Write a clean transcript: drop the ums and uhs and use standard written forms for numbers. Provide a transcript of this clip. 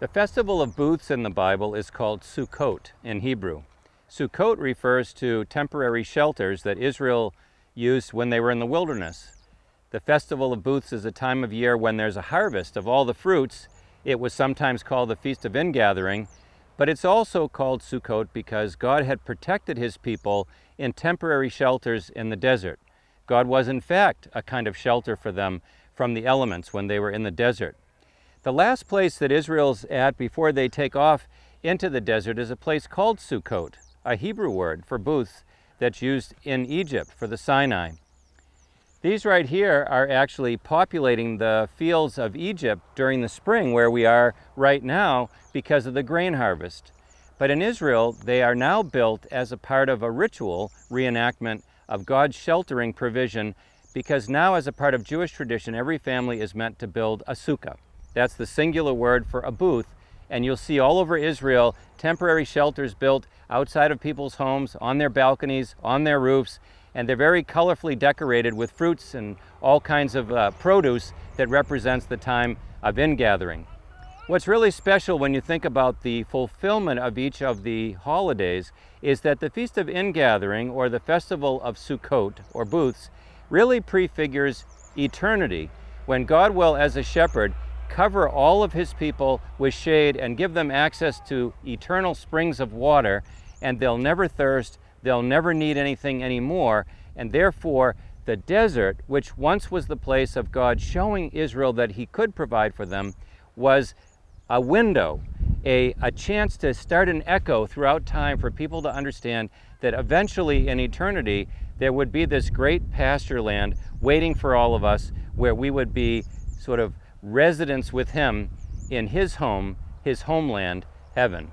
The festival of booths in the Bible is called Sukkot in Hebrew. Sukkot refers to temporary shelters that Israel used when they were in the wilderness. The festival of booths is a time of year when there's a harvest of all the fruits. It was sometimes called the Feast of Ingathering, but it's also called Sukkot because God had protected his people in temporary shelters in the desert. God was in fact a kind of shelter for them from the elements when they were in the desert. The last place that Israel's at before they take off into the desert is a place called Sukkot, a Hebrew word for booths that's used in Egypt for the Sinai. These right here are actually populating the fields of Egypt during the spring where we are right now because of the grain harvest. But in Israel, they are now built as a part of a ritual reenactment of God's sheltering provision, because now as a part of Jewish tradition, every family is meant to build a sukkah. That's the singular word for a booth, and you'll see all over Israel temporary shelters built outside of people's homes, on their balconies, on their roofs, and they're very colorfully decorated with fruits and all kinds of produce that represents the time of ingathering. What's really special when you think about the fulfillment of each of the holidays is that the Feast of Ingathering, or the Festival of Sukkot, or booths, really prefigures eternity, when God will, as a shepherd, cover all of his people with shade and give them access to eternal springs of water, and they'll never thirst, they'll never need anything anymore, and therefore the desert, which once was the place of God showing Israel that he could provide for them, was a window, a chance to start an echo throughout time for people to understand that eventually in eternity there would be this great pasture land waiting for all of us, where we would be sort of residents with him in his home, his homeland, heaven.